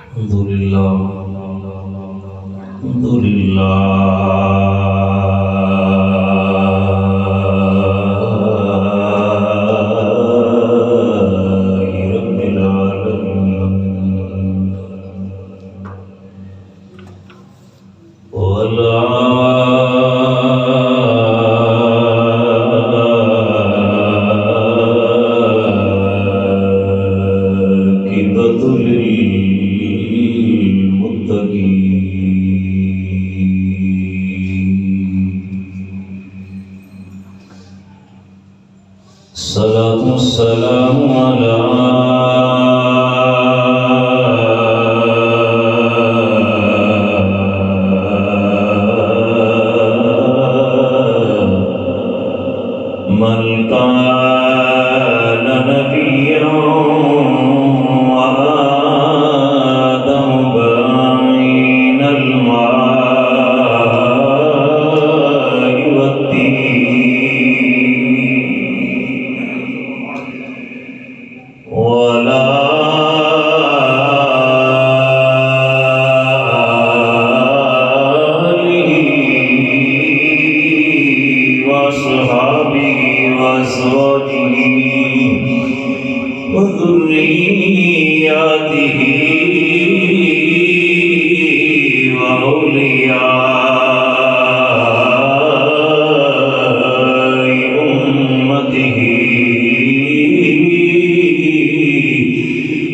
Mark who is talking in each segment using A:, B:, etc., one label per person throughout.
A: الحمد لله الحمد لله رب العالمين والعاقبة الصلاة والسلام على من كان نبيا وآدم بين الماء والدين ولا آله وصحبه وأزواجه وذرياته وأولياء أمته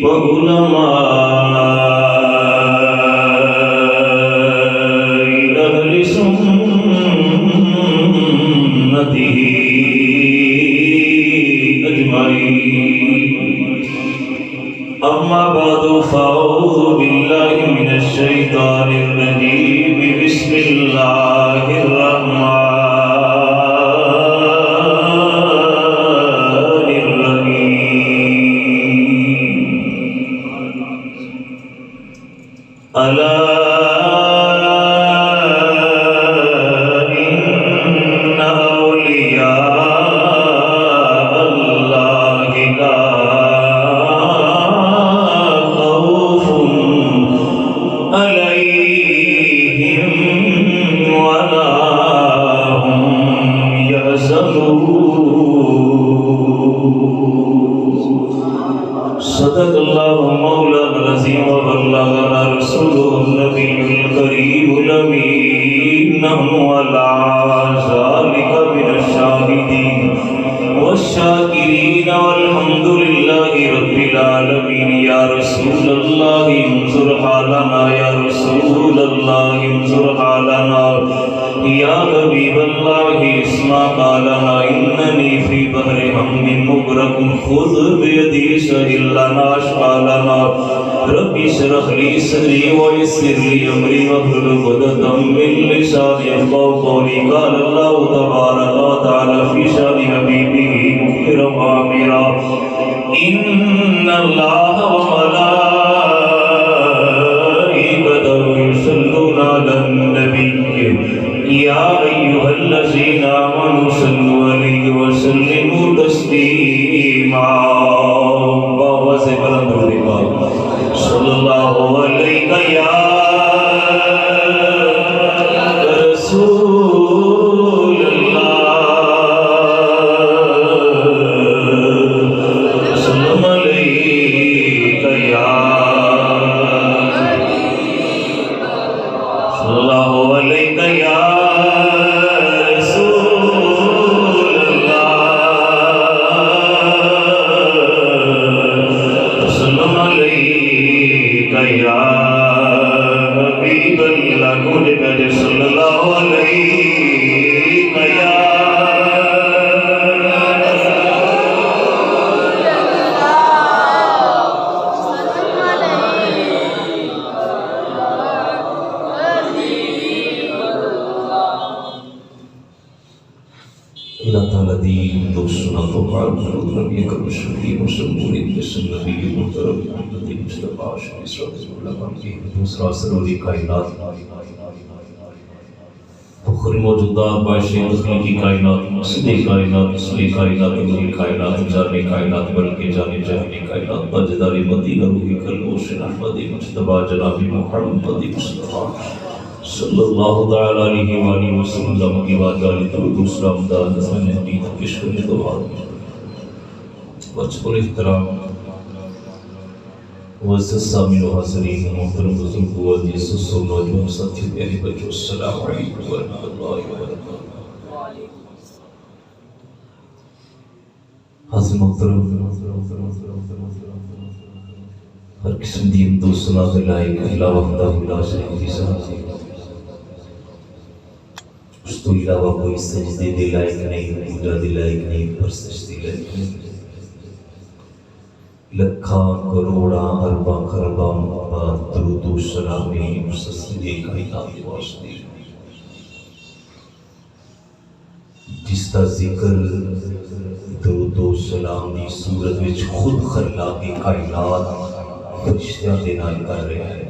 A: وعلماء أهل سنته أجمعين. أما بعد فأعوذ بالله من الشيطان الرجيم. بسم الله الرحمن الرحيم. ألا إن أولياء الله لا خوف عليهم ولا هم يحزنون. صدق الله مولانا العظيم وبلغنا رسوله النبي الكريم الأمين. نحن على ذلك من الشاهدين والشاكرين والحمد لله رب العالمين. يا رسول الله انظر حالنا، يا رسول الله انظر حالنا، يا حبيب الله اسمع قالنا. إنني في بحر هم مغرق خذ بيدي سهل لنا أشغالنا. رب اشرح لي صدري ويسر لي أمري واحلل عقدة من لساني يفقهوا قولي. قال الله تبارك وتعالى في شأن حبيبه مخبرا وآمرا: إن الله وملائكته يصلون على النبي يا أيها الذين آمنوا صلوا عليه وسلموا تسليما. بابا سے بلند ہوگا صلی اللہ علیہ یا رسول اللہ، سلام علیہ یا صلی اللہ علیہ یا اللہ تعالیٰ دین تو سنت و قرآن نبی کرم شریف مسلمون جسم نبی محترم محمد مصطفیٰ شریف صلی اللہ علیہ وسلم کی دوسرا سروری کائنات آخری موجودات بادشاہ تخلیقی کائنات مسئلہ کائنات اصلی کائنات روحی کائنات جانی کائنات بلکہ جانی جہانی کائنات تاجداری مدینہ روحی کلوش احمدی مجتبہ جنابی محمد مصطفیٰ صلی اللہ تعالی علیہ وآلہ وسلم کی بات گالی درود اسلام دا نظر نبی تکش کرنے دو بات بچکل احترام وعزت سامین و حاضرین محترم بزرگ و عزیز و نوجوان ساتھی پیاری بچوں السلام علیکم ورحمۃ اللہ وبرکاتہ۔ حاضر محترم ہر قسم دی امدو سنا دلائق اللہ وحدہ لا شریک لی ذات اس تو علاوہ کوئی سجدے دے لائق نہیں، پوجا دے لائق نہیں، پرستش دے لائق نہیں۔ لکھاں کروڑاں ارباں خرباں بعد درود و سلامی مسلسل کائنات واسطے جس کا ذکر درود و سلام دی صورت وچ خود خلاق کائنات فرشتیاں دے نال کر رہے ہیں۔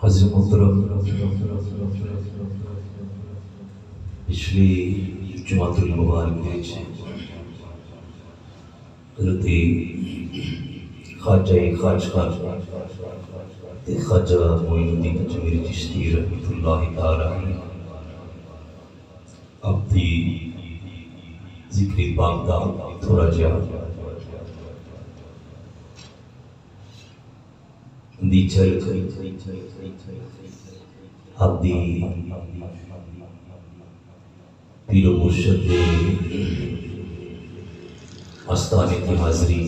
A: حضرت محترم پچھلی جماعت المبارک دے حضرت خواجہ خواجہ معین الدین اجمیری چشتی رحمۃ اللہ تعالی علیہ اپنی ذکر پاک دا تھوڑا جہا دی چل آپ دی پیر و مرشد دے آستانے کی حاضری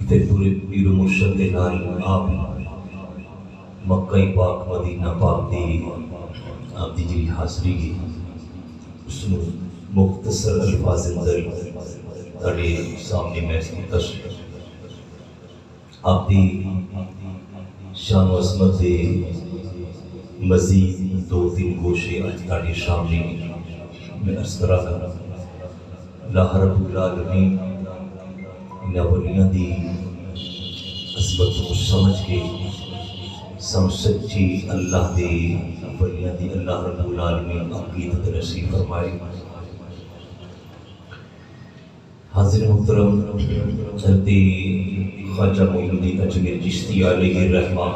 A: تے پورے پیر و مرشد دے نال آپ مکہ پاک مدینہ پاک دی آپ دی جی حاضری اس نے مختصر الفاظ اندر تڑے سامنے میں تشریح آپ دی شان و عظمت دے مزید دو تین گوشے آج تاڑی شاملی میں عرض کرا گا۔ اللہ رب العالمین انہا ولیاں دی عظمت کو سمجھ کے سچی اللہ دے ولیاں دی اللہ رب العالمین عقیدت نصیب فرمائے۔ حاضر محترم حضرت خواجہ معین الدین اجمیری چشتی علیہ الرحمہ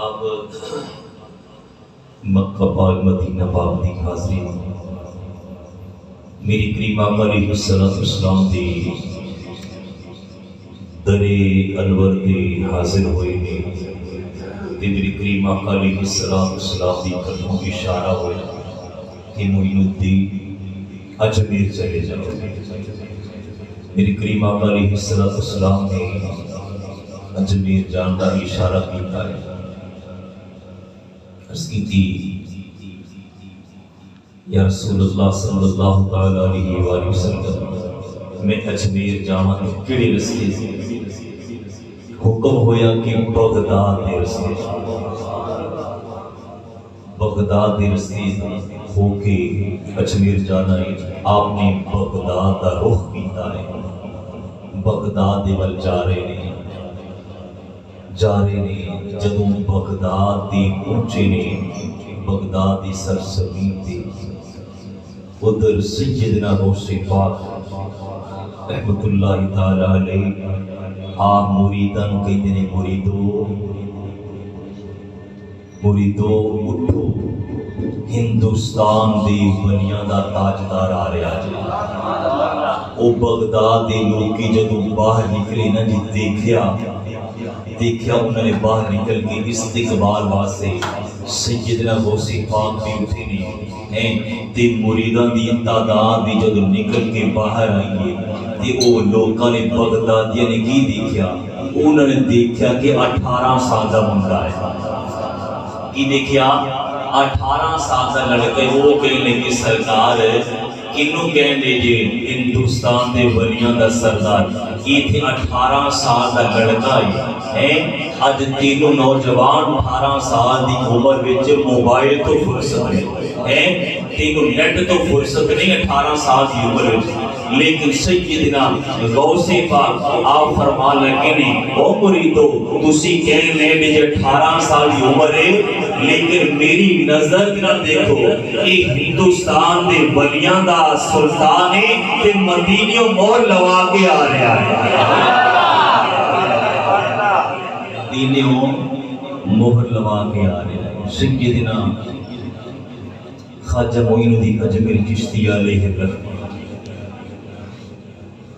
A: آپ مکہ پاک مدینہ پاک دی حاضری میری کریم آقا علیہ السلام دی درے انور دی حاضر ہوئے نے تے میری کریم آقا علیہ السلام دی قدموں کی اشارہ ہوئے کہ معین الدین اجمیر چلے جاؤ۔ میری کریم آقا علیہ السلام نے اجمیر جان کا اشارہ کیتا ہے۔ عرض کی تھی یا رسول اللہ صلی اللہ تعالی علیہ وآلہ وسلم میں اجمیر جاواں کیڑے رستے سے؟ حکم ہویا کہ بغداد دے رستے بغداد دے رستے ہو کے اجمیر جانا ہے۔ آپ نے بغداد دا رخ کیتا ہے، بغداد دے ول جا رہے نے جدوں بغداد دی پہنچے نے بغداد دی سرزمین تے ادھر سیدنا غوث پاک رحمت اللہ تعالی علیہ آپ مریدان کہتے ہیں مریدو اٹھو ہندوستان دی بنیاں دا تاجدار آ رہا جی۔ او بغداد دے لوکی جدوں باہر نکلے نا جی دیکھیا انہوں نے باہر نکل کے استقبال واسطے سیدنا غوث پاک بھی اٹھے نے تے مریدان دی تعداد بھی جدوں نکل کے باہر آئیے تے او لوکاں نے بغدادیاں نے کی دیکھیا؟ انہوں نے دیکھیا کہ 18 سال دا منڈا ہے۔ کی دیکھیا؟ 18 سال دا لڑکے وہ کہنے لگے سرکار کنوں کہنے جے ہندوستان دے ولیاں دا سردار یہ تھے 18 سال دا لڑکا ہے اج تینوں نوجوان 18 سال دی عمر وچ موبائل تو فرصت ہے تینوں نیٹ تو فرصت نہیں 18 سال دی عمر وچ لیکن سیدنا غوث پاک آپ فرما لگے نے عمری تو تسی کہنے میں 18 سال کی عمر ہے لیکن میری نظر نہ دیکھو یہ ہندوستان دے ولیاں دا سلطان ہے تے مدینیوں مور لوا کے آ رہا ہے مدینیوں مہر لوا کے آ رہا ہے سیدنا خواجہ معین الدین اجمیر چشتی علیہ الرحمہ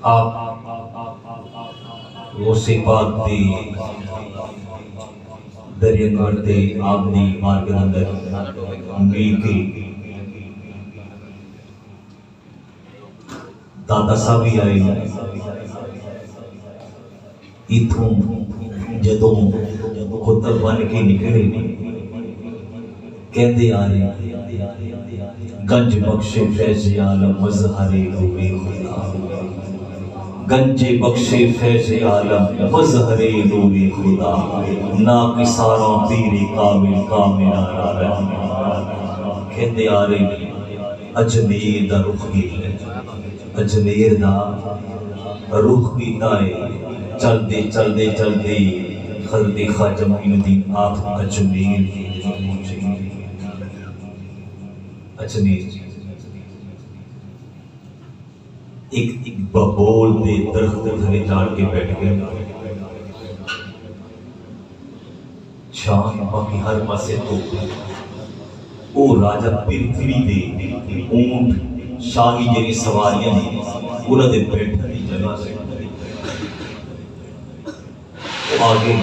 A: آپ غوث پاک دی دریانگڑ دے آپ دی مارکت اندر مل کے دادا صاحب ہی آئے اتھوں جدوں خطب بن کے نکلے کہندے آ رہے گنج بخش فیض عالم مظہر نور خدا گنج بخش فیض عالم مظہر نور خدا ناقصاراں پیر کامل کامل رحم کہندے آ رہے اجمیر دا رخ گیل اجمیر دا رخ کیتا ہے چلدے چلدے چلدے حضرت خواجہ معین الدین آپ اجمیر پہنچے اجمیر ایک ببول دے درخت دھرے جاڑ کے بیٹھ گئے شان باقی ہر پاسے تو او راجہ پرتھوی دے اونٹ شاہی جنی سواریاں دی انہوں دے بیٹھنے دی جگہ سے آگے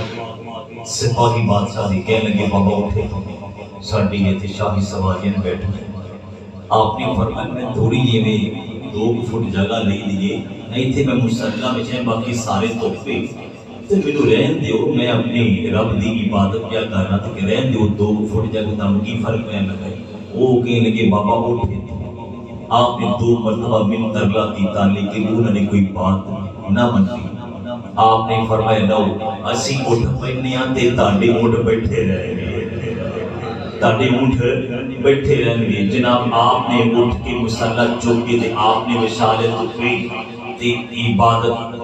A: سپاہی بادشاہ دی کہنے لگے بابا اٹھے ساڑھی یہ تھی شاہی سواریاں بیٹھنے آپ نے فرمایا میں تھوڑی یہ میں 2 فٹ جگہ لے لیے نہیں تھے میں مسلح میں چاہیں باقی سارے تحفے تو مینوں رہن دیو میں اپنی رب دی عبادت کیا کرنا تھا کہ رہن دیو 2 فٹ جگہ تم کی فرق میں لگا وہ کہنے لگے بابا اٹھے آپ نے 2 مرتبہ من ترلا کیتا لیکن انہوں نے کوئی بات نہ منی آپ نے فرمایا لو اسی اٹھ پہنے آتے تاڑے اٹھ بیٹھے رہے تاڑے اٹھ بیٹھے رہے جناب آپ نے اٹھ کے مسلح چوکے تھے آپ نے وشالت اٹھوئی تے عبادت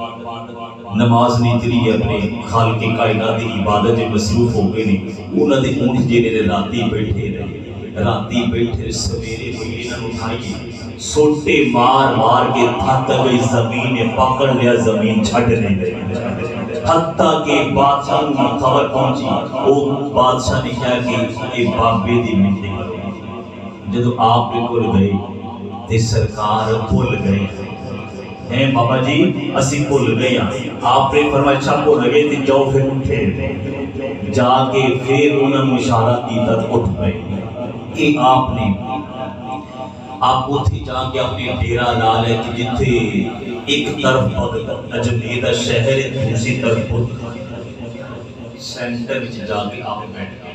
A: نماز نہیں تری اپنے خالق کائنات دی عبادت مصروف ہو گئے نہیں انہوں نے اٹھ جنہیں راتی بیٹھے رہے راتی بیٹھے سویرے ہوئی انہوں اٹھائی سوٹے مار مار کے تھک گئی زمین پکڑ لیا زمین چھٹ نہیں گئی حتیٰ کہ بادشاہ کی خبر پہنچی وہ بادشاہ نے کہا کہ یہ بابے دی ملتے جدو آپ نے بھول گئے تے سرکار بھول گئے ہیں بابا جی اسی بھول گئے آپ نے فرمایا اچھا بھول گئے تے جاؤ پھر اٹھے جا کے پھر انہوں نے اشارہ کی تک اٹھ گئے کہ آپ نے آپ اتھی جا کے اپنے ڈیرہ لال ہے کہ جتھے ایک طرف اجمیر دا شہر ہے دوسری طرف سینٹر وچ جا کے آپ بیٹھ گئے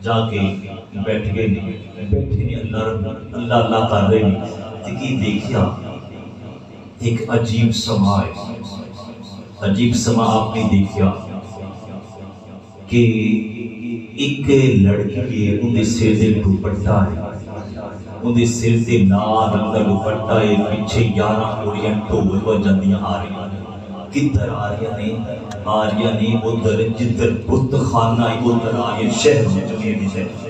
A: جا کے بیٹھ گئے بیٹھے نہیں اللہ اللہ کر رہے نہیں کہ دیکھیا ایک عجیب سما ہے عجیب سما آپ نے دیکھیا کہ ایک لڑکی ہے ان دے سر دے دوپٹہ ہے ان دے سر دے لال رنگ دا دوپٹہ ہے پیچھے 11 گھوڑیاں ڈھول بجاندیاں آ رہی کدھر آ رہی نے ادھر جدھر بت خانہ ہے ادھر آ رہی شہر میں جمعے بھی شہر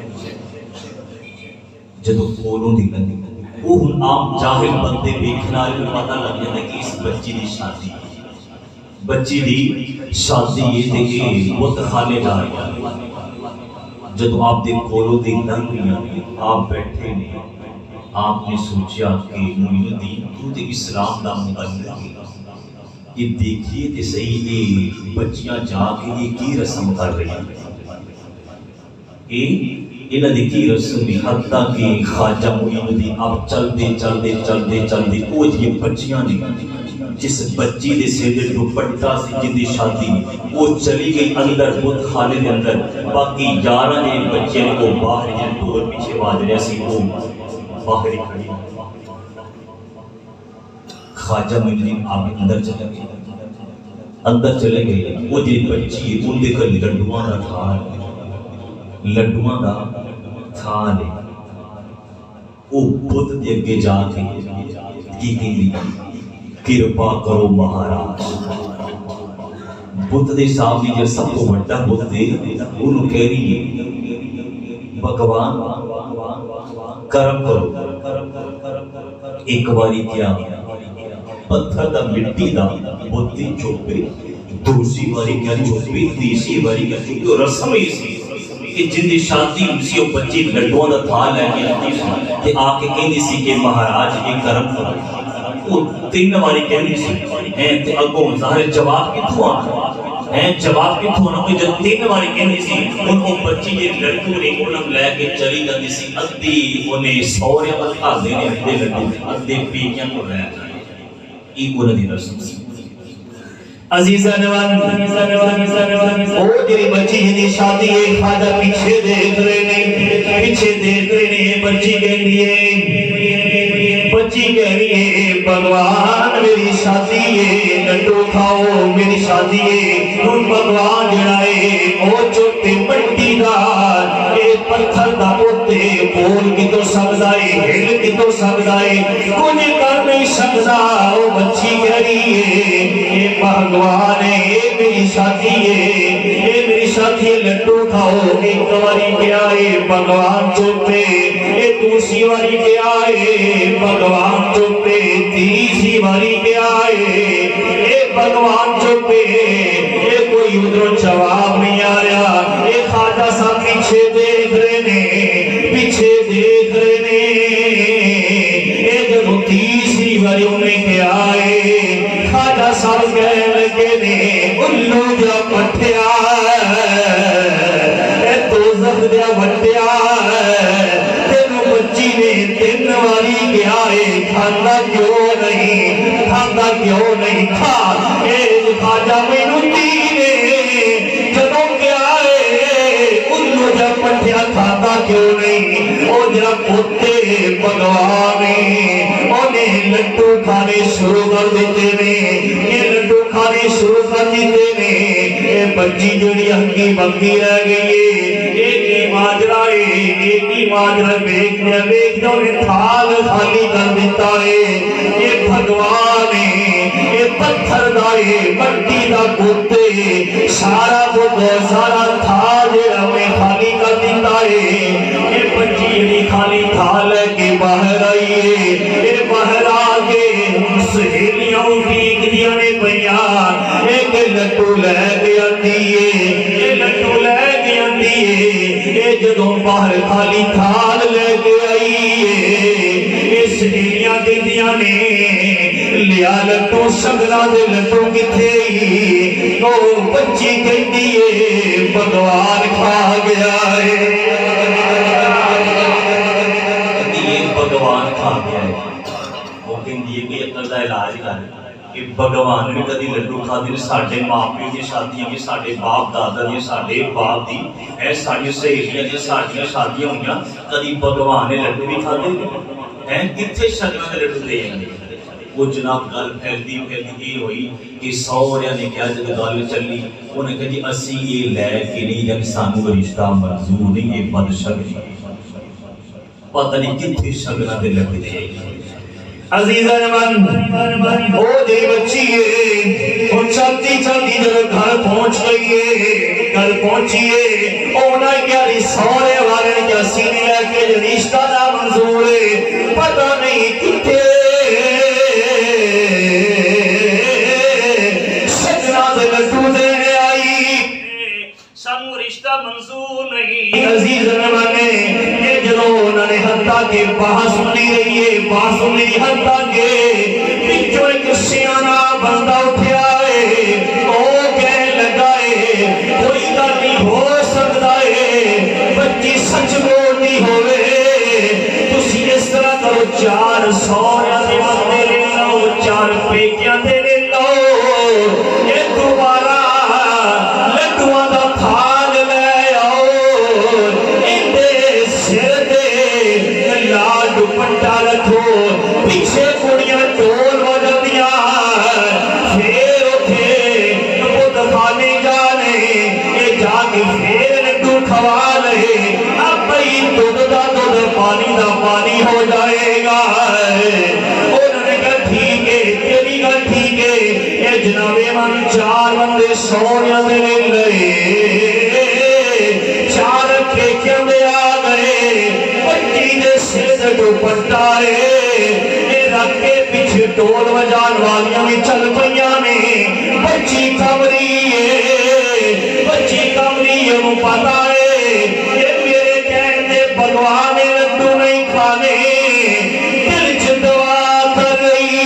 A: جدو کولوں دی گندی وہ ہن عام جاہل بندے دیکھنا ہے پتہ لگ جاتا کہ اس بچی دی شادی بچی دی شادی یہ تے کہ بت خانے جا رہی ہے جدو آپ دے کولوں دی گندیاں آپ بیٹھے نہیں آپ نے سوچا کہ معین الدین تو تے اسلام دا مبلغ یہ دیکھیے تے صحیح یہ بچیاں جا کے یہ کی رسم کر رہی ہیں انہاں دی کی رسم ہے حتیٰ کہ خواجہ معین الدین آپ چلدے وہ یہ بچیاں نہیں جس بچی دے سر دے دوپٹہ سے جن دی شادی وہ چلی گئی اندر بت خانے دے اندر باقی 11 نے بچے نے وہ باہر جن ڈور پیچھے باز رہے سی وہ باہر ہی کھڑی خواجہ معین الدین آپ اندر چلے گئے وہ جی بچی ان دے کر لڈوان دا تھا لے وہ بت دے اگے جا کے
B: کی کرپا کرو مہاراج بت دے سامنے جو سب کو بڑا بت دے انہوں کہہ رہی ہے بھگوان کرم کرو ایک باری کیا پتھر دا مٹی دا بت چوپے دوسری باری کیا چوپے تیسری باری کیا چوپے رسم ہی سی کہ جن دی شادی اسی او بچی لڈووں دا تھا لے کے آتی سی کہ آ کے کہندی سی کہ مہاراج یہ کرم کرو وہ تین باری کہندی سی تے اگوں ظاہر جواب کتھوں آنا جواب کتھوں آنا کہ جب تین باری کہندی سی ان کو بچی یہ لڑکوں نے انہوں لے کے چلی جاتی سی ادھی انہیں سورے بتا دینے ادھے لڑکوں ادھے پیکیاں کو رہ جائے یہ انہوں دی رسم سی عزیزان او جی بچی جی شادی ہے خواجہ پیچھے دیکھ رہے نے بچی کہہ رہی ہے بھگوان میری شادی ہے لڈو کھاؤ میری شادی ہے ان بھگوان جڑا ہے او چھوٹے مٹی دا اے پتھر دا ہوتے بول کی تو سکدا ہے ہل کی تو سکدا ہے کچھ کر نہیں سکدا او بچی کہہ رہی ہے اے بھگوان ہے اے میری شادی ہے لڈو کھاؤ ایک باری کیا ہے بھگوان چوپے اے دوسری باری کیا ہے بھگوان چوپے تیسری باری کیا ہے اے بھگوان چوپے اے کوئی ادھر جواب نہیں آ رہا اے خواجہ صاحب پیچھے دیکھ رہے نے اے جب تیسری باری انہیں کیا ہے خواجہ صاحب کہنے لگے نے الو جا پٹھیا اے دوزخ دیا وٹیا تینوں بچی نے تین باری کیا ہے کھانا کیوں نہیں کھا اے خواجہ مینوں دینے جدوں کیا ہے الو جا پٹھیا کھانا کیوں نہیں او جا پوتے بھگوان انہیں لڈو کھانے شروع کر دیتے نے یہ لڈو کھانے شروع کر دیتے نے اے بچی جڑی ہنگی بنگی رہ گئی ہے ایک ہی ماجرہ بیکھنے انہیں تھال خالی کر دیتا ہے یہ بھگوان ہے یہ پتھر دائے مٹی دا گھوٹے سارا تھال انہیں خالی کر دیتا ہے یہ بچی جڑی خالی تھال ہے کہ باہر آئی ہے یہ باہر آگے سہیلیاں دیکھ دیا نے بیان ایک لٹو لے گیا دیئے یہ لٹو لے گیا دیئے یہ جدوں باہر خالی تھال لے گیا یہ سہیلیاں دیدیاں نے لیا لٹو شگرہ دے لٹو کتھے او بچی کہہ دیئے بھگوان کھا گیا ہے بھگوان کھا گیا ہے وہ کہندی ہے کہ عقل دا علاج کر کہ بھگوان نے کدی لڈو کھا دے ساڈے ماں پیو دی شادیاں بھی ساڈے باپ دادا دی ساڈے باپ دی اے ساڈی سہیلیاں دی ساڈیاں شادیاں ہوئیاں کدی بھگوان نے لڈو بھی کھا دے ہیں کتھے شگراں دے لڈو دے جاندے وہ جناب گل پھیلتی یہ ہوئی کہ سوریاں نے کیا جب گل چلی انہوں نے کہا جی اسی یہ لے کے نہیں جب سانو رشتہ منظور نہیں یہ بد شگری پتہ نہیں کتنے شگراں دے لگ دے عزیزان من او دے بچی ہے اور چلتی جب گھر پہنچ گئی ہے گھر پہنچی ہے اونا کیا سورے والے نے کیا سینے لے کے رشتہ نہ منظور ہے پتہ نہیں کتنے منظور نہیں عزیز روانے یہ جنہوں انہوں نے حتیٰ کہ بحث سنی رہی ہے بحث سنی حتیٰ کہ پچھو ایک سیانہ بندہ اٹھیا ہے وہ کہنے لگا ہے کوئی گل نہیں ہو سکتا ہے بچی سچ بولنی ہوئے تسی اس طرح کرو 4 سوریاں دے بندے لے لو 4 پیکیاں دے لے لو یہ دوبارہ لڈوان دا تھال پیچھے کڑیاں ٹول وجہ دیا پھر اٹھے بہت خالی جانے یہ جا کے پھر لڈو کھوا لے اب بھئی دودھ دا دودھ پانی دا پانی ہو جائے گا
A: چار بندے سونے دے لئے چار ٹھیکیاں دے آ گئے بچی دے سر دے دوپٹہ رکھ کے پیچھے ڈول وجان والیاں بھی چل پئیاں نے بچی کمری ہے پتا ہے یہ میرے کہنے بھگوان لڈو نہیں کھانے دل چ دعا کر گئی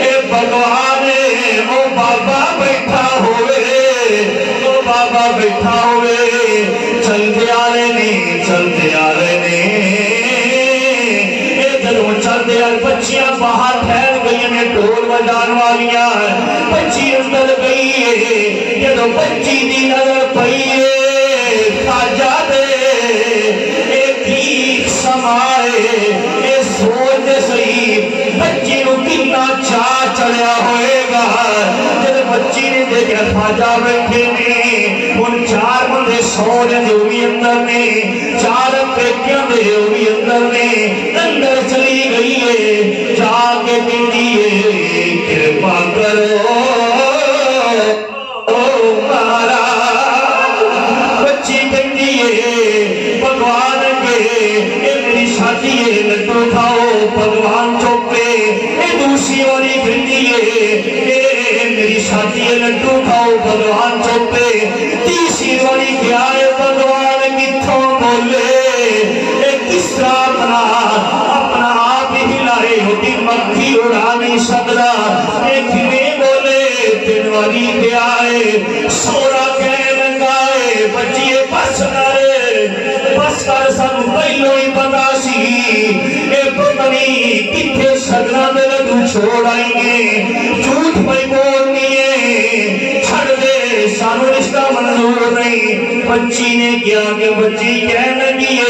A: اے بھگوان او بابا بیٹھا ہوئے چلتے آ رہے نے چلتے آ بچیاں باہر ٹھہر گئی نے ڈول بجان والیاں بچی اندر گئی ہے جدو بچی دی نظر پئی ہے خواجہ دے ایک ہی سمائے اے سوچ صحیح بچی نو کتنا چاہ چڑھیا ہوئے گا جب بچی نے دیکھا خواجہ بیٹھے نے ان چار بندے سونے جو بھی اندر نے چار پیکیاں دے جو بھی اندر نے اندر چلی گئی ہے جا کے کہتی ہے کرپا کرو او مارا بچی کہتی ہے بھگوان کے میری شادی ہے لڈو کھاؤ بھگوان چوپے دوسری والی کہتی ہے میری شادی ہے لڈو کھاؤ بھگوان چوپے تیسری والی کیا ہے بھگوان کتھوں بولے کس طرح اپنا آپ ہی لائے ہوتی مکھی اڑا نہیں سکتا ایک میں بولے تین والی کیا ہے سورا کہہ لگائے بچیے بس کر سب پہلو ہی پتا سی اے پتنی کتھے سگنا دے لڈو چھوڑ آئیں گے جھوٹ پہ بولنی ہے چھڑ دے سانو رشتہ منظور نہیں بچی نے کیا کہ بچی کہہ لگی ہے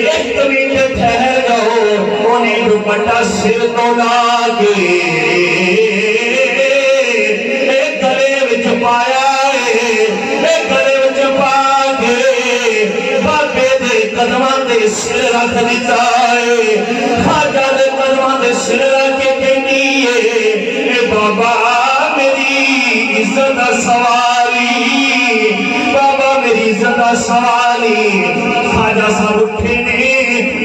A: ایک منٹ ٹھہر جاؤ انہیں دوپٹہ سر تو لا کے ایک گلے وچ پایا ایک گلے وچ پا کے بابے دے قدماں دے سر رکھ دیتا ہے خواجہ دے قدماں دے سر رکھ کے کہنی ہے اے بابا میری عزت سوالی بابا میری عزت سوالی خواجہ صاحب اٹھے نے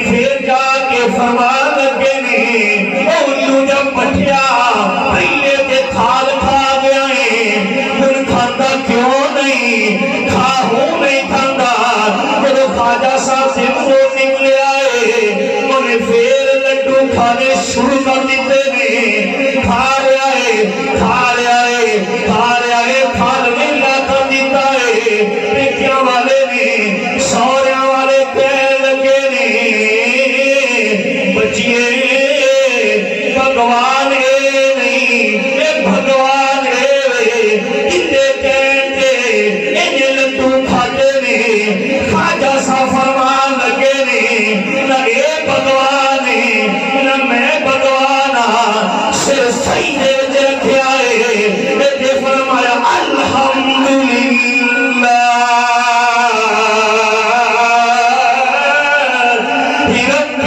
A: پھر جا کے فرما لگے نے اولو جب پٹھیا پہلے کے تھال کھا گیا ہے ان کھاتا کیوں نہیں کھاہوں نہیں کھاتا جب خواجہ صاحب سے وہ نکلے آئے انہیں پھر لڈو کھانے شروع کر دیتے نے کھا رہا ہے کھال ملا کر دیتا ہے پیکیاں والے نے سوریاں والے کہہ لگے نے بچیے بھگوان نہیں اے بھگوان کتے کہتے انہیں لڈو کھاتے نے خواجہ سا فرمان لگے نے نہ اے بھگوان نہ میں بھگوانا سر سجدے وچ رکھیا ہے تے فرمایا الحمدللہ رب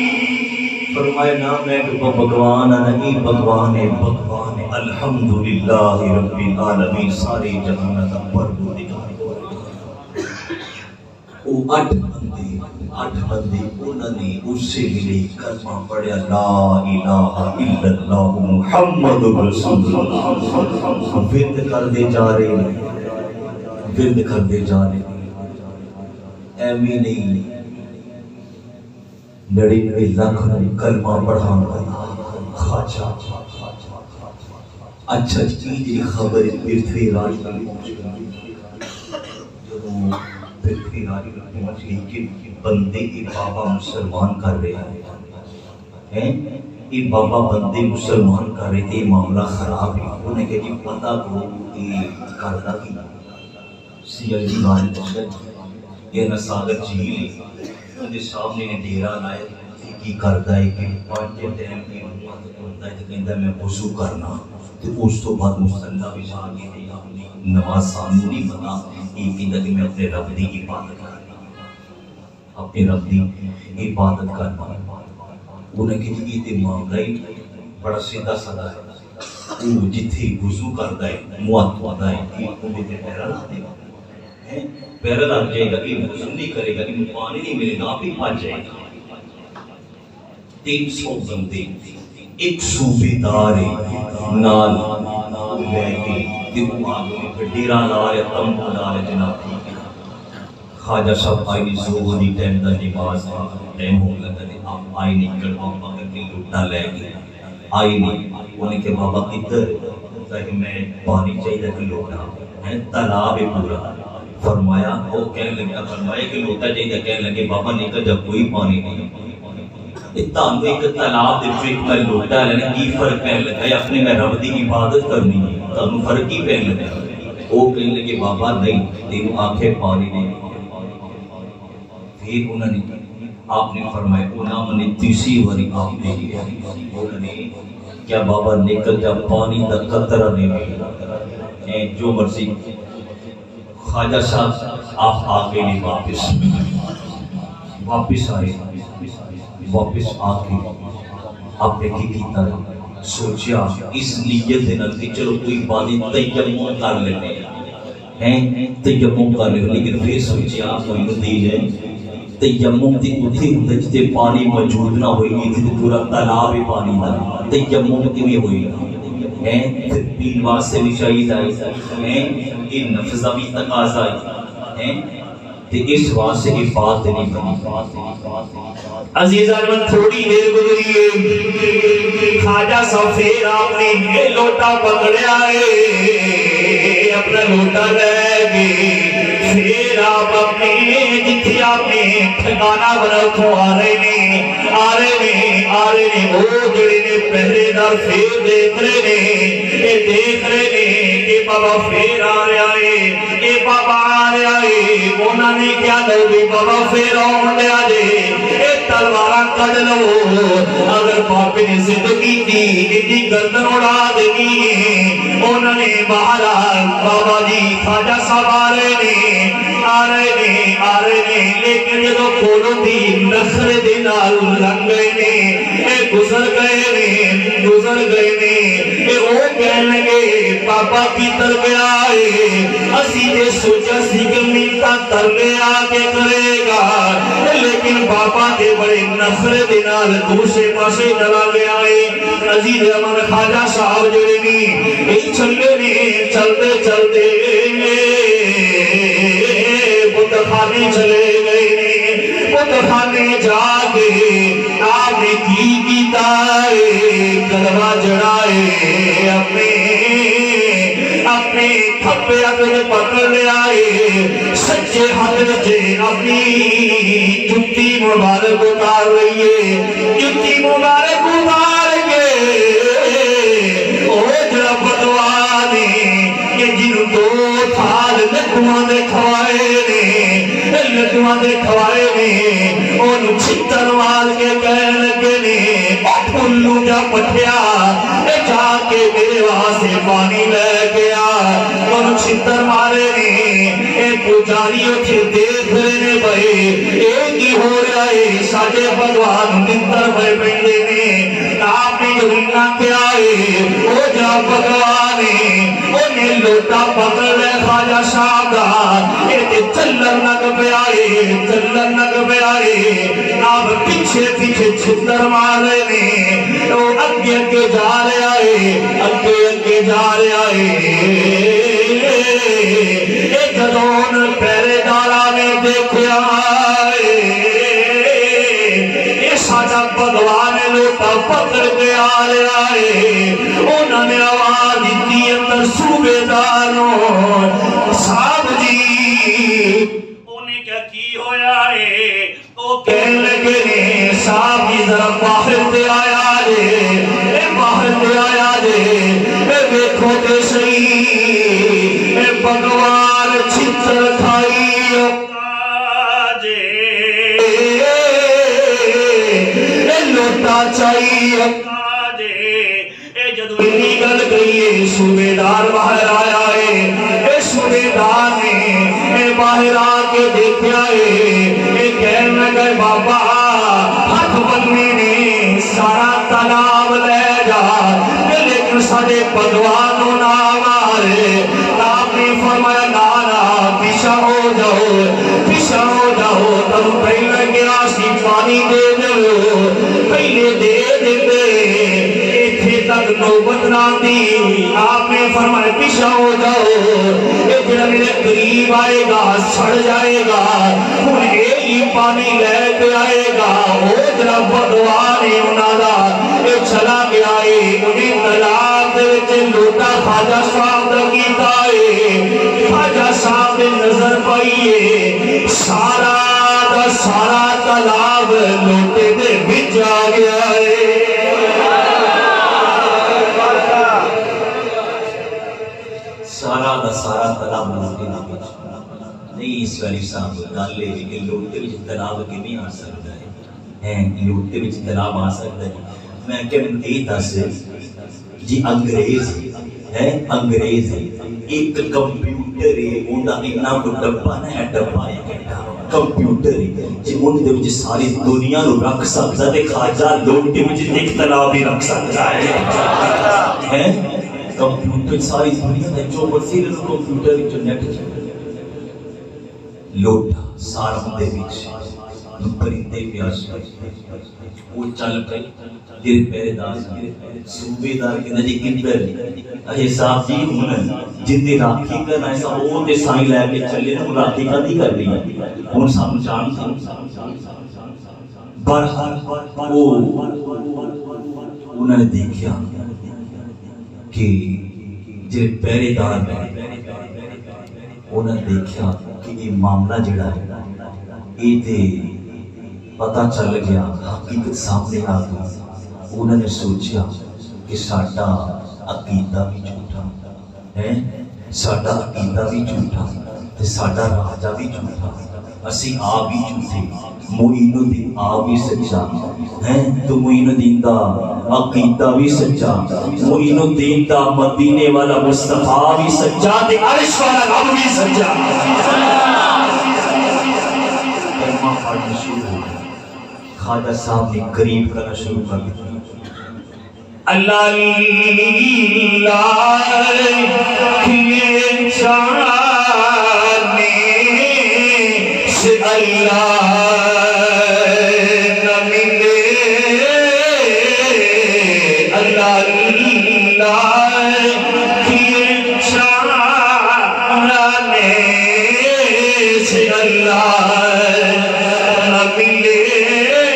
A: العالمین
B: فرمایا نہ میں بھگوان نہیں بھگوان ہے الحمدللہ رب العالمین سارے جہان دا پروردگار وہ اٹھ بندے انہوں نے اس سے ملے کلمہ پڑھیا لا الہ الا اللہ محمد رسول اللہ ورد کرتے جا رہے ایویں نہیں 99 لاکھ کلمہ پڑھانا خواجہ اچھا چیز خبر پرتھوی راج پرتھوی راج پہنچ گئی کہ بندے کے بابا مسلمان کر رہے ہیں یہ بابا بندے مسلمان کر رہے تھے یہ معاملہ خراب ہے انہوں نے کہا جی پتہ کو یہ کرتا کی سی آئی ڈی بان یہ نساگر جھیل ہے انہیں سامنے نے ڈیرا لائے کی کرتا ہے کہ پانچ ٹائم کی ہوتا ہے تو کہتا ہے میں وضو کرنا تو اس تو بعد مصلی بچھا کے دیا نماز سانو نہیں پتا یہ کہتا کہ میں اپنے رب دی عبادت کرنا اپنے رب دی عبادت کرنا انہیں کہ یہ تے معاملہ ہی بڑا سیدھا سادہ ہے وہ جتھے وضو کرتا ہے معتوادہ ہے انہیں تے پیرا لا دے گا پیرا لا جائے گا کہ وضو نہیں کرے گا کہ پانی نہیں ملے گا آپ ہی پھٹ جائے گا 300 بندے ایک صوبیدار نال لے کے دیو آگے ڈیرا لا رہے تمبو لا رہے جناب خواجہ صاحب آئی نہیں زور نہیں ٹائم دا نماز ٹائم ہو لگا دے آپ آئی نہیں کڑوا مگر کے لٹنا لے گئے آئی نہیں انہیں کہ بابا کدھر کہ میں پانی چاہیے کہ لوٹا ہے تالاب پورا فرمایا وہ کہنے لگا فرمایا کہ لوٹا چاہیے کہنے لگے بابا نکل جب کوئی پانی نہیں اتنا ایک تالاب دے ایک کا لوٹا لینا کی فرق پہن لگا ہے اپنے میں رب دی عبادت کرنی ہے تانوں فرق ہی پہن لگا وہ کہنے لگے بابا نہیں تینوں آنکھیں پانی نہیں پھر انہوں نے آپ نے فرمایا انہوں نے تیسری واری آپ نے لیا انہوں نے کیا بابا نکل جا پانی دا قطرہ نہیں ملا جو مرضی خواجہ صاحب آپ آگے نہیں واپس آئے واپس آگے آپ نے کی کیتا سوچیا اس نیت دینا کہ چلو کوئی بانی تیمم کر لینے ہیں تیمم کر لینے لیکن پھر سوچیا آپ کو انہوں دی ہے تیمم دی اتھی ہوتا جتے پانی موجود نہ ہوئی گی تھی پورا تالاب پانی دا تیمم کی بھی ہوئی ہے پھر پین واسطے بھی شہید آئی ہے یہ نفذہ بھی تقاضا ہے کہ اس واسطے کی بات نہیں بنی
A: عزیزان من تھوڑی دیر گزری ہے خواجہ صاحب پھر آپ نے یہ لوٹا پکڑیا ہے اپنا لوٹا لے گئے پھر آپ اپنے جتھے آپ نے ٹھکانہ بنا کھو آ رہے نے وہ جڑے نے پہلے دار پھر دیکھ رہے نے کہ بابا پھر آ رہا ہے کہ بابا آ رہا ہے انہوں نے کیا لوگی بابا پھر آن لیا جے تلواراں کڑ لو اگر باپے نے زندگی تھی اتنی گردن اڑا دینی انہوں نے بہارا بابا جی خواجہ صاحب آ رہے نے لیکن جدو کولو دی نخر دے نال لگ گئے نے گزر گئے نے وہ کہنے لگے بابا کی تربیہ ہے اسی دے سوچا سی کہ منتا تربیہ کے کرے گا لیکن بابا دے بڑے نخر دے نال دوسرے پاسے چلا لے آئے عزیز امن خواجہ صاحب جڑے نہیں چلے نے چلتے بتخانے چلے گئے بتخانے جا کے آپ نے کی کیتا کلمہ جڑائے اپنے کھپے اگر پکڑ لے آئے سچے ہاتھ سے اپنی جتی مبارک اتار رہی ہے جتی مبارک اتار کے او جڑا بدوانے یہ جن دو تھال لکھواں دے کھوائے نے انہوں چھتر مار کے کہنے لگے نے پھلو جا پٹھیا جا کے میرے واسطے پانی لے گیا انہوں چھتر مارے نے پجاری اٹھے دیکھ رہے نے بھائی ایک ہی ہو رہا ہے ساڑھے بھگوان نندر بھائی پہنڈے نے آپ نے جو انہاں کیا ہے وہ جا بھگوانے انہیں لوٹا پکڑ لے خواجہ صاحب دا ایتے چلن لگ پہ آئے آپ پیچھے چھتر مارے نے وہ اگے جا رہے آئے ایک دون پہرے دارا نے دیکھا یہ ساجا بھگوان لوٹا پکڑ کے آ رہے آئے انہوں نے آواز دی اندر صوبیداروں صاحب جی انہیں کیا کی ہویا ہے وہ کہنے لگے نے صاحب جی ذرا باہر دے آیا جے دیکھو تے صحیح بھگوان چھتر کھائی لوٹا چاہیے جدو گل گئی صوبیدار باہر آیا ہے، صوبیدار نے باہر آ کے دیکھا ہے، کہنے لگے بابا ہاتھ بننے نے سارا تالاب لے جا، لیکن سارے بھگوانوں نہ مارے۔ آپ نے فرمایا نانا پیچھا ہو جاؤ، پیچھا ہو جاؤ، تم پہلے گلاسی پانی دے دو، پہلے دے دے ایتھے تک نوبت نہ دی۔ آپ نے فرمایا پیچھا ہو جاؤ، یہ جڑا میرے قریب آئے گا سڑ جائے گا، ہن یہی پانی لے کے آئے گا۔ وہ جڑا بھگوان ہے انہاں دا یہ چلا گیا ہے، انہیں تالاب دے وچ لوٹا خواجہ صاحب دا کیتا ہے، خواجہ صاحب نے نظر پائی ہے، سارا دا سارا تالاب لوٹے دے وچ آ گیا ہے۔
B: سارا دا سارا تالاب لوٹے دے وچ نہیں۔ اس والی صاحب گل ہے کہ لوٹے وچ تالاب کیویں آ سکدا ہے؟ لوٹے وچ تالاب آ سکدا ہے؟ میں کہ یہ دس جی انگریز ہے، انگریز ہے، ایک کمپیوٹر ہے، انہاں اتنا کو ڈبا نہ ڈبا ہے کمپیوٹر ہے جی ان دے وچ ساری دنیا نو رکھ سکدا تے خواجہ لوٹے وچ ایک تالاب ہی رکھ سکدا ہے۔ کمپیوٹر ساری دنیا دے جو وسیلے نو کمپیوٹر وچ نیٹ لوٹا سارا دے وچ پرندے پیاس وہ چل پے دل پہرے دار صوبیدار کے نجی کندر اے صاحب جی ہن جن دی راکھی کرنا ہے او تے سائیں لے کے چلے نا راکھی کا نہیں کر رہی ہن سانو جان بہرحال وہ انہوں نے دیکھا کہ جے پہرے دار نے انہوں نے دیکھا کہ یہ معاملہ جڑا ہے یہ تے پتہ چل گیا، حقیقت سامنے آ گئی۔ انہوں نے سوچا کہ ساڈا عقیدہ بھی جھوٹا ہے، ساڈا عقیدہ بھی جھوٹا تے ساڈا راجہ بھی جھوٹا، اسی آپ بھی جھوٹے، معین الدین آپ بھی سچا ہے تو معین الدین دا عقیدہ بھی سچا، معین الدین دا مدینے والا مصطفیٰ بھی سچا تے عرش والا رب بھی سچا۔ کلمہ پڑھنا شروع ہو گیا، خواجہ صاحب نے قریب کرنا شروع کر دیا، اللہ اللہ کیے جانے سے اللہ نہ ملے، اللہ اللہ کیے جانے سے اللہ نہ ملے،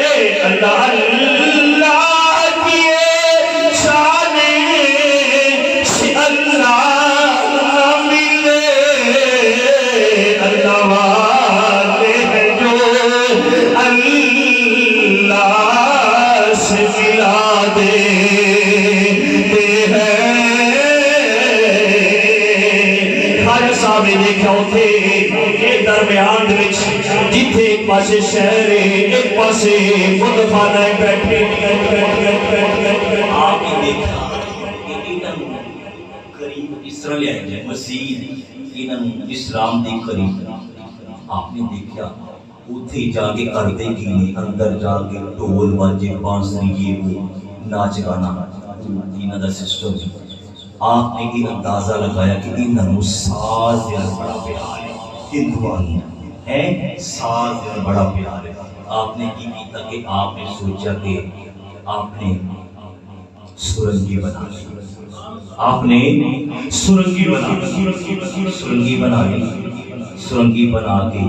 B: اللہ درمیان جتھے ایک پاسے شہر ہے ایک پاسے خود خانہ بیٹھے، آپ نے دیکھا کہ انہوں قریب اس طرح لے آئے مسیح انہوں اسلام دے قریب، آپ نے دیکھا اتھے جا کے کردے کی اندر جا کے ڈھول باجے بانسری یہ وہ ناچ گانا انہوں دا سسٹم، آپ نے یہ اندازہ لگایا کہ انہوں ساز بڑا پیار ہے، ہندوان ہے ساز بڑا پیار ہے۔ آپ نے کی کیتا کہ آپ نے سوچا کہ آپ نے سرنگی بنا لی، آپ نے سرنگی بنا لی، سرنگی بنا لی، سرنگی بنا کے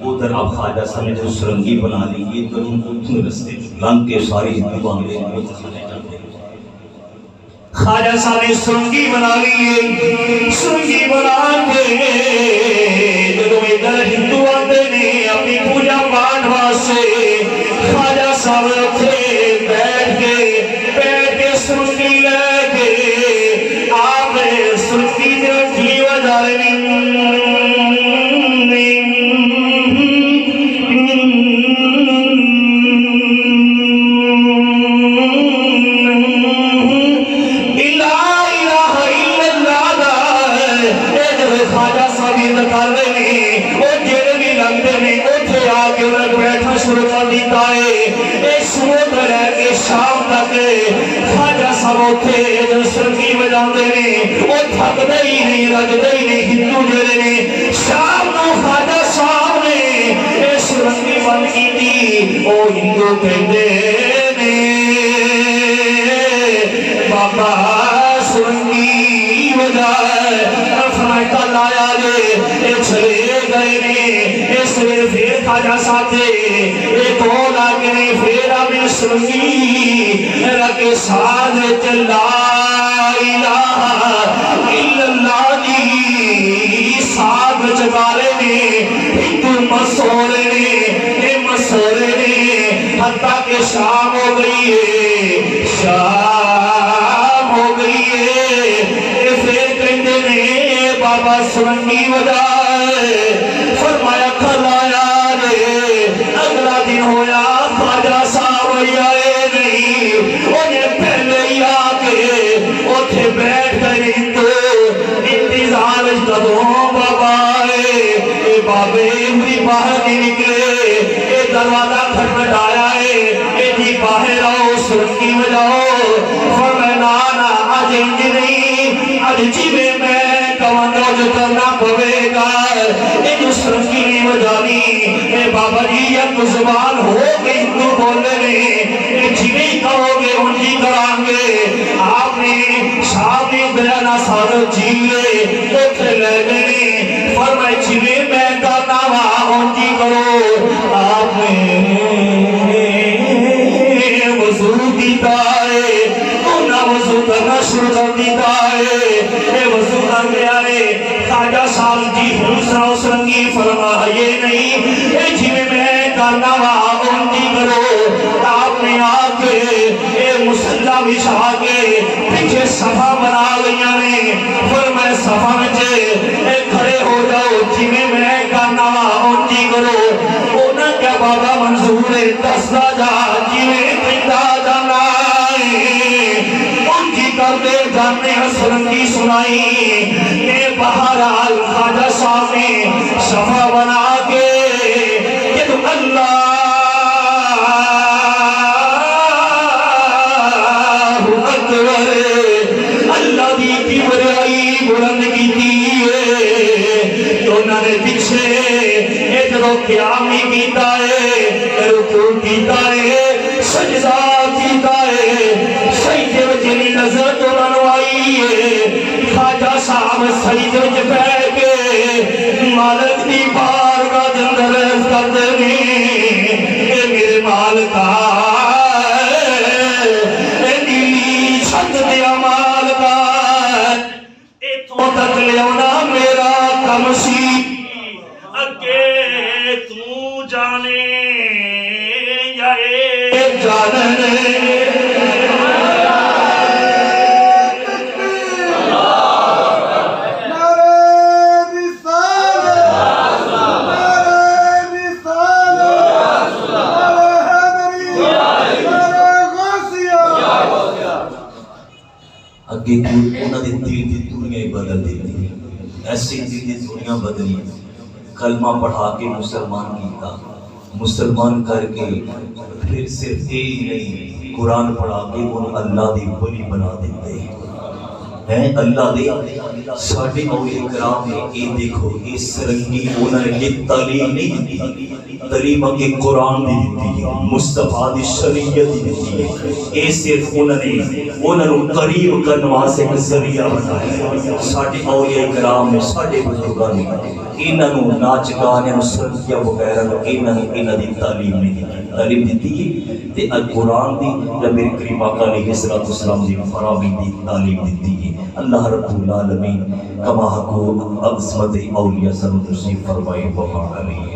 B: ادھر آپ خواجہ صاحب نے جو سرنگی بنا لی یہ تو ان رستے لنگ کے ساری ہندو بانگلے خواجہ صاحب نے سرنگی بنا لی، سرنگی بنا کے جدو ادھر ہندو آتے نے اپنی پوجا پاٹ واسطے خواجہ صاحب رکھے بیٹھ کے سرنگی لے کے آپ سرنگی دے رکھی وجائے لا الہ الا
A: خواجہ صاحب کر رہے ہیں وہ جڑے بھی لگتے ہیں اتنے آ کے انہیں بیٹھا شروع کر دیتا ہے یہ سنت رہ کے شام تک خواجہ صاحب اتنے جو سرنگی بجاتے ہیں وہ تھکتے ہی نہیں رجتے ہی نہیں ہندو جڑے نے شام کو خواجہ صاحب نے یہ سرنگی بند کی تھی وہ ہندو کہتے نے بابا سرنگی بجائے فرمائے کل آیا لے چلے گئے نے اس ویر پھر خواجہ صاحب ایک اور آگے نے پھر ابھی سرنگی رکھے ساتھ لا الہ الا اللہ دی ساتھ جگالے نے ہندو مسورے نے مسورے نے حتیٰ کہ شام ہو گئی ہے شام ہو گئی ہے پھر کہتے نے بابا سرنگی بجائے فرمایا کل آیا رے اگلا دن ہویا خواجہ صاحب آئے نہیں انہیں پہلے ہی آ کے اتھے بیٹھ کر ہندو انتظار کدوں بابا آئے بابے ہوئی باہر نہیں نکلے دروازہ کھٹکھٹایا ہے جی باہر آؤ سرنگی بجاؤ فرمایا نانا آج انج نہیں آج جیوے میں کمانڈو جو کرنا پڑے گا یہ جو سرنگی نہیں بجانی اے بابا جی یک زبان ہو گئی تو بولے نے جیوے کرو گے انجی کران گے آپ نے صاحب نے بیانہ سارا جیوے اتھے لے گئے فرمائے جیوے میں کرنا وہاں انجی کرو آپ نے وضو دیتا ہے انہا وضو کرنا شروع کر دیتا ہے اے وضو کر گیا ہے خواجہ صاحب جی دوسرا سرنگی فرمائے نہیں اے جی میں کرنا وہاں انجی کرو آپ نے آ کے اے مسلح بچھا کے پیچھے صفحہ بنا گیا نے فرمائے صفحہ میں اے کھڑے ہو جاؤ جی میں کرنا وہاں انجی کرو اونا کیا بابا منظور دستا جا جی میں پیدا جانا انجی کر دے جانے سرنگی سنائی اے بہرحال خواجہ صاحب نے صفحہ بنا کے کہ تو اللہ اکبر اللہ دی کی بڑائی بلند کی تو انہوں نے پیچھے ایک رو قیام نہیں کیتا ہے رکوع کیتا ہے سجدہ کیتا ہے سجدے وچنی نظر تو رنوائی ہے خواجہ صاحب سجدے وچ بیٹھ کے مالک دی بارگاہ دے اندر عرض کرتے ہیں اے میرے مالکا اے دلی چھت دیا مالکا اے تو تک لیونا میرا کم سی اگے تو جانے یا اے جانے
B: اگے انہوں نے دل کی دنیا ہی بدل دیتی ایسی دل کی دنیا بدلی کلمہ پڑھا کے مسلمان کیتا مسلمان کر کے پھر صرف یہی نہیں قرآن پڑھا کے انہوں اللہ دی ولی بنا دیتے ہیں اللہ دے ساڑھے اولیاء کرام نے یہ دیکھو اس سرنگی انہوں نے یہ تعلیم نہیں دیتی تعلیم کے قرآن دی دیتی ہے مصطفیٰ دی شریعت دی دیتی ہے یہ صرف انہوں نے قریب کرنے واسطے ایک ذریعہ بنایا ساڑھے اولیاء کرام نے ساڑھے بزرگان نے انہوں ناچ گانے سرنگیاں وغیرہ انہوں دی تعلیم نہیں دیتی تعلیم دیتی ہے تے قرآن دی یا میرے کریم آقا علیہ السلام دی فراہمی دی تعلیم دیتی ہے اللہ رب العالمین کما حقوق عظمت اولیاء سر تشریف فرمائے وفا علیہ